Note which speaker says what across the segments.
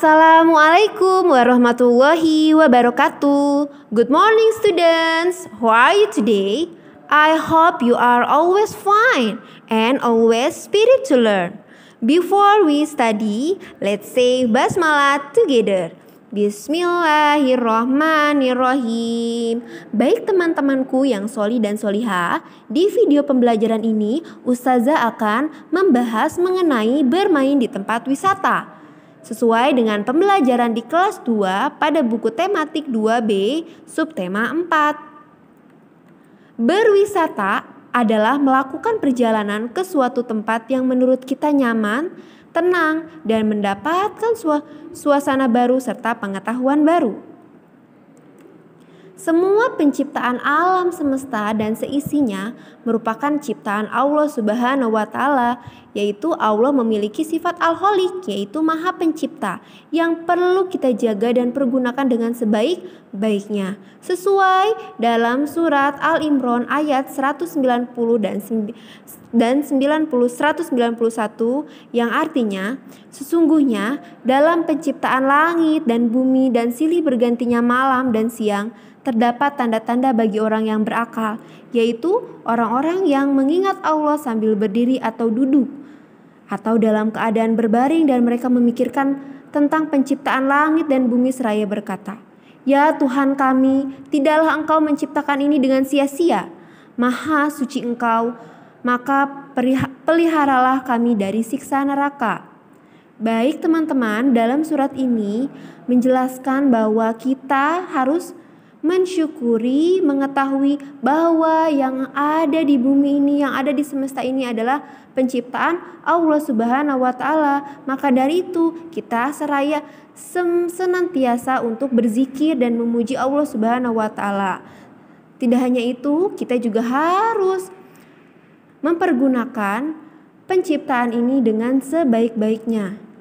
Speaker 1: Assalamualaikum warahmatullahi wabarakatuh. Good morning students. How are you today? I hope you are always fine and always spirit to learn. Before we study, let's say basmalah together. Bismillahirrohmanirrohim. Baik teman-temanku yang soli dan soliha, di video pembelajaran ini Ustazah akan membahas mengenai bermain di tempat wisata. Sesuai dengan pembelajaran di kelas 2 pada buku tematik 2B subtema 4. Berwisata adalah melakukan perjalanan ke suatu tempat yang menurut kita nyaman, tenang, dan mendapatkan suasana baru serta pengetahuan baru. Semua penciptaan alam semesta dan seisinya merupakan ciptaan Allah Subhanahu wa Ta'ala, yaitu Allah memiliki sifat Al-Khaliq, yaitu Maha Pencipta, yang perlu kita jaga dan pergunakan dengan sebaik-baiknya. Sesuai dalam surat Al-Imran ayat 190 dan 191 yang artinya, sesungguhnya dalam penciptaan langit dan bumi dan silih bergantinya malam dan siang, terdapat tanda-tanda bagi orang yang berakal, yaitu orang-orang yang mengingat Allah sambil berdiri atau duduk, atau dalam keadaan berbaring dan mereka memikirkan tentang penciptaan langit dan bumi seraya berkata, "Ya Tuhan kami, tidaklah Engkau menciptakan ini dengan sia-sia. Maha suci Engkau, maka peliharalah kami dari siksa neraka." Baik teman-teman, dalam surat ini menjelaskan bahwa kita harus mensyukuri, mengetahui bahwa yang ada di bumi ini, yang ada di semesta ini adalah penciptaan Allah Subhanahu wa Ta'ala. Maka dari itu kita seraya senantiasa untuk berzikir dan memuji Allah Subhanahu wa Ta'ala. Tidak hanya itu, kita juga harus mempergunakan penciptaan ini dengan sebaik-baiknya.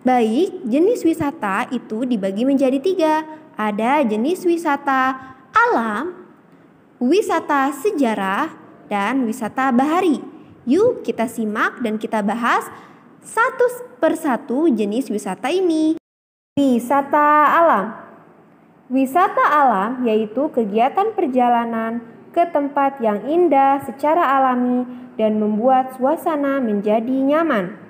Speaker 1: Baik, jenis wisata itu dibagi menjadi 3. Ada jenis wisata alam, wisata sejarah, dan wisata bahari. Yuk kita simak dan kita bahas satu persatu jenis wisata ini. Wisata alam. Wisata alam yaitu kegiatan perjalanan ke tempat yang indah secara alami dan membuat suasana menjadi nyaman.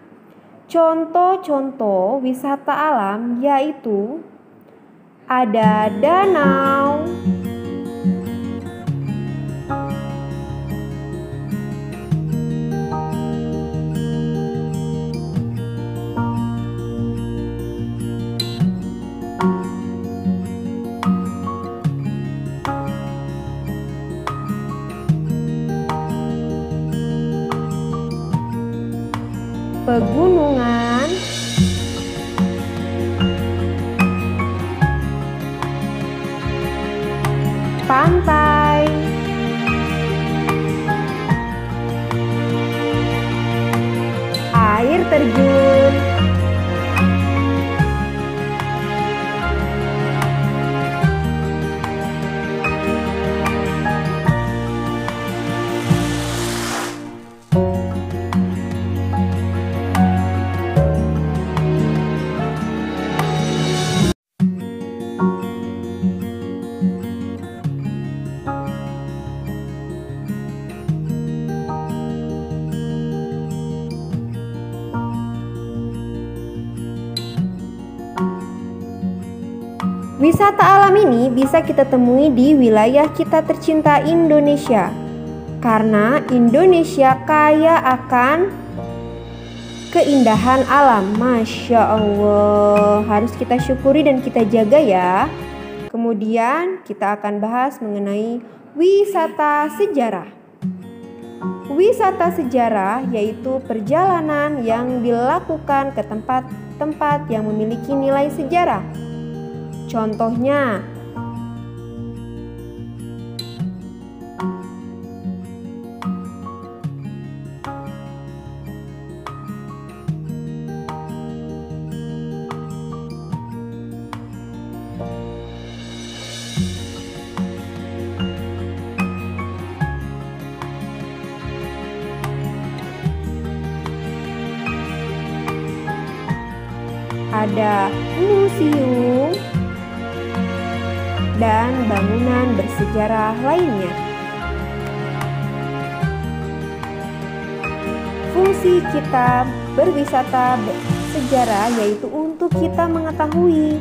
Speaker 1: Contoh-contoh wisata alam yaitu ada danau, pegunungan, pantai, air terjun, Wisata alam ini bisa kita temui di wilayah kita tercinta Indonesia. Karena Indonesia kaya akan keindahan alam. Masya Allah, harus kita syukuri dan kita jaga ya. Kemudian kita akan bahas mengenai wisata sejarah. Wisata sejarah yaitu perjalanan yang dilakukan ke tempat-tempat yang memiliki nilai sejarah. Contohnya, ada museum, dan bangunan bersejarah lainnya. Fungsi kita berwisata sejarah yaitu untuk kita mengetahui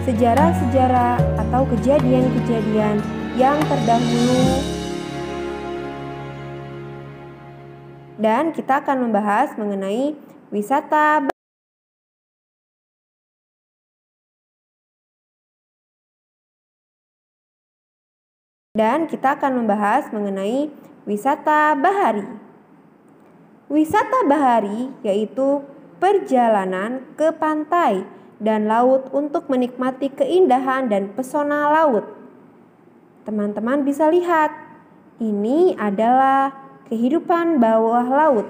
Speaker 1: sejarah-sejarah atau kejadian-kejadian yang terdahulu. Dan kita akan membahas mengenai wisata bahari. Wisata bahari yaitu perjalanan ke pantai dan laut untuk menikmati keindahan dan pesona laut. Teman-teman bisa lihat, ini adalah kehidupan bawah laut.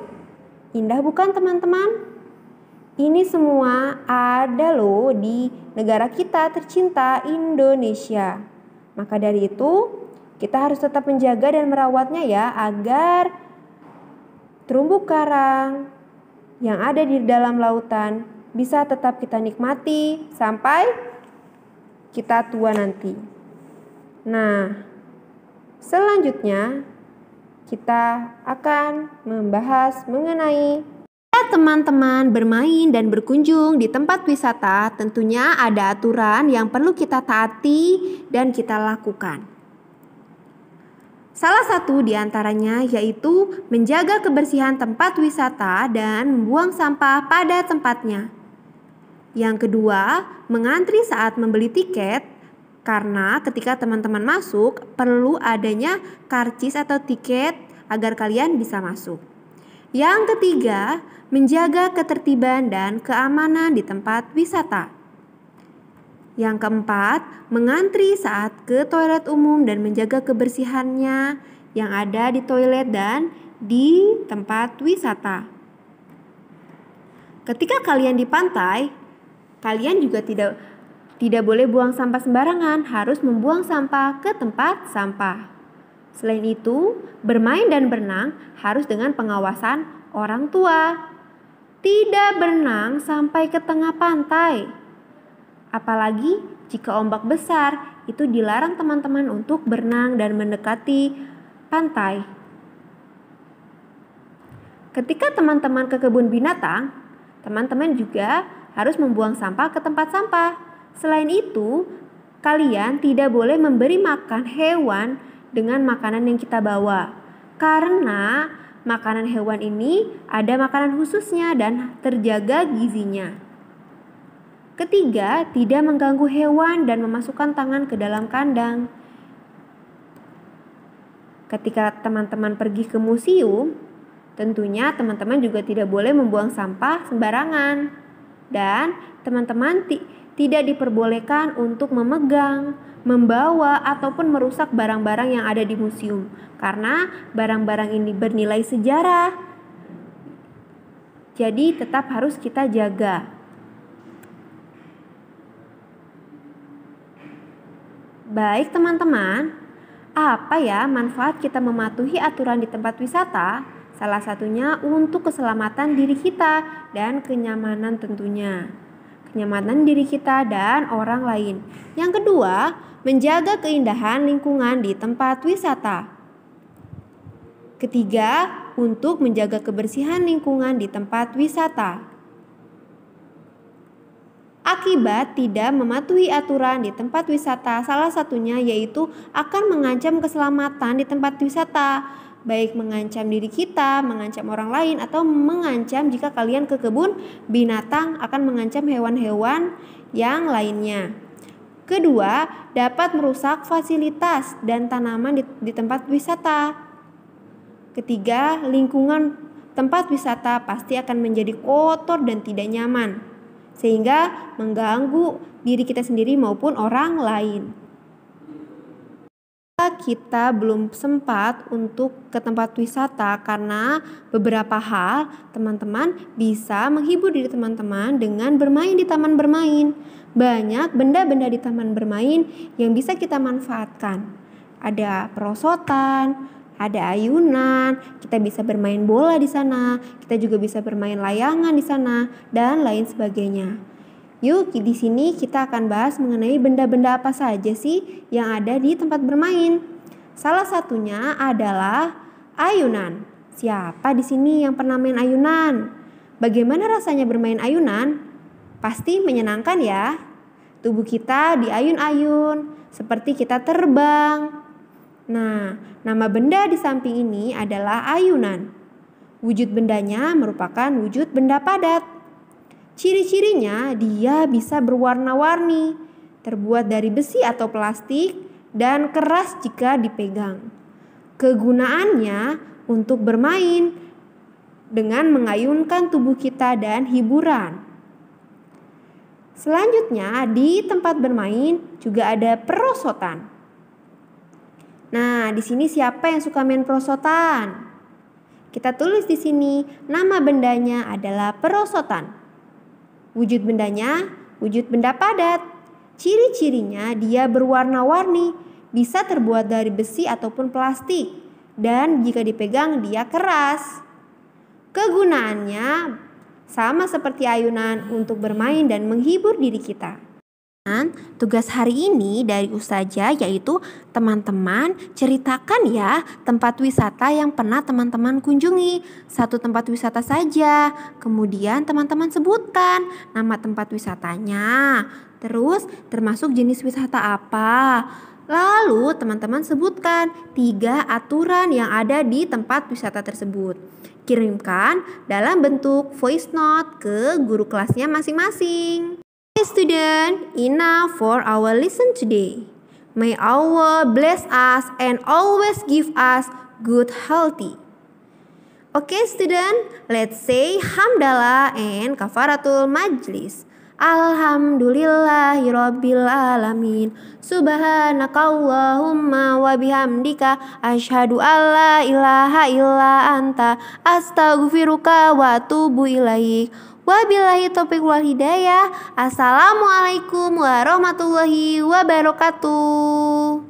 Speaker 1: Indah bukan teman-teman? Ini semua ada loh di negara kita tercinta Indonesia. Maka dari itu, kita harus tetap menjaga dan merawatnya ya, agar terumbu karang yang ada di dalam lautan bisa tetap kita nikmati sampai kita tua nanti. Nah, selanjutnya kita akan membahas mengenai teman-teman bermain dan berkunjung di tempat wisata. Tentunya ada aturan yang perlu kita taati dan kita lakukan. Salah satu di antaranya yaitu menjaga kebersihan tempat wisata dan membuang sampah pada tempatnya. Yang kedua, mengantri saat membeli tiket, karena ketika teman-teman masuk perlu adanya karcis atau tiket agar kalian bisa masuk. Yang ketiga, menjaga ketertiban dan keamanan di tempat wisata. Yang keempat, mengantri saat ke toilet umum dan menjaga kebersihannya yang ada di toilet dan di tempat wisata. Ketika kalian di pantai, kalian juga tidak boleh buang sampah sembarangan, harus membuang sampah ke tempat sampah. Selain itu, bermain dan berenang harus dengan pengawasan orang tua. Tidak berenang sampai ke tengah pantai. Apalagi jika ombak besar, itu dilarang teman-teman untuk berenang dan mendekati pantai. Ketika teman-teman ke kebun binatang, teman-teman juga harus membuang sampah ke tempat sampah. Selain itu, kalian tidak boleh memberi makan hewan dengan makanan yang kita bawa. Karena makanan hewan ini ada makanan khususnya dan terjaga gizinya. Ketiga, tidak mengganggu hewan dan memasukkan tangan ke dalam kandang. Ketika teman-teman pergi ke museum, tentunya teman-teman juga tidak boleh membuang sampah sembarangan. Dan teman-teman tidak diperbolehkan untuk memegang, membawa, ataupun merusak barang-barang yang ada di museum. Karena barang-barang ini bernilai sejarah. Jadi tetap harus kita jaga. Baik teman-teman, apa ya manfaat kita mematuhi aturan di tempat wisata? Salah satunya untuk keselamatan diri kita dan kenyamanan tentunya. Kenyamanan diri kita dan orang lain. Yang kedua, menjaga keindahan lingkungan di tempat wisata. Ketiga, untuk menjaga kebersihan lingkungan di tempat wisata. Akibat tidak mematuhi aturan di tempat wisata, salah satunya yaitu akan mengancam keselamatan di tempat wisata, baik mengancam diri kita, mengancam orang lain, atau mengancam jika kalian ke kebun binatang akan mengancam hewan-hewan yang lainnya. Kedua, dapat merusak fasilitas dan tanaman di tempat wisata. Ketiga, lingkungan tempat wisata pasti akan menjadi kotor dan tidak nyaman, sehingga mengganggu diri kita sendiri maupun orang lain. Kita belum sempat untuk ke tempat wisata karena beberapa hal, teman-teman bisa menghibur diri teman-teman dengan bermain di taman bermain. Banyak benda-benda di taman bermain yang bisa kita manfaatkan. Ada perosotan, ada ayunan, kita bisa bermain bola di sana, kita juga bisa bermain layangan di sana, dan lain sebagainya. Yuk, di sini kita akan bahas mengenai benda-benda apa saja sih yang ada di tempat bermain. Salah satunya adalah ayunan. Siapa di sini yang pernah main ayunan? Bagaimana rasanya bermain ayunan? Pasti menyenangkan ya. Tubuh kita diayun-ayun, seperti kita terbang. Nah, nama benda di samping ini adalah ayunan. Wujud bendanya merupakan wujud benda padat. Ciri-cirinya dia bisa berwarna-warni, terbuat dari besi atau plastik, dan keras jika dipegang. Kegunaannya untuk bermain dengan mengayunkan tubuh kita dan hiburan. Selanjutnya di tempat bermain juga ada perosotan. Nah, di sini siapa yang suka main perosotan? Kita tulis di sini nama bendanya adalah perosotan. Wujud bendanya wujud benda padat. Ciri-cirinya dia berwarna-warni, bisa terbuat dari besi ataupun plastik, dan jika dipegang dia keras. Kegunaannya sama seperti ayunan untuk bermain dan menghibur diri kita. Tugas hari ini dari Ustazah yaitu teman-teman ceritakan ya tempat wisata yang pernah teman-teman kunjungi. Satu tempat wisata saja. Kemudian teman-teman sebutkan nama tempat wisatanya. Terus termasuk jenis wisata apa. Lalu teman-teman sebutkan 3 aturan yang ada di tempat wisata tersebut. Kirimkan dalam bentuk voice note ke guru kelasnya masing-masing. Student, enough for our lesson today. May Allah bless us and always give us good healthy. Okay student, let's say hamdalah and kafaratul majlis. Alhamdulillahirabbil alamin. Subhanakallahumma wa bihamdika asyhadu alla ilaha illa anta astaghfiruka wa atubu ilaik. Wabillahi taufiq wal hidayah. Assalamualaikum warahmatullahi wabarakatuh.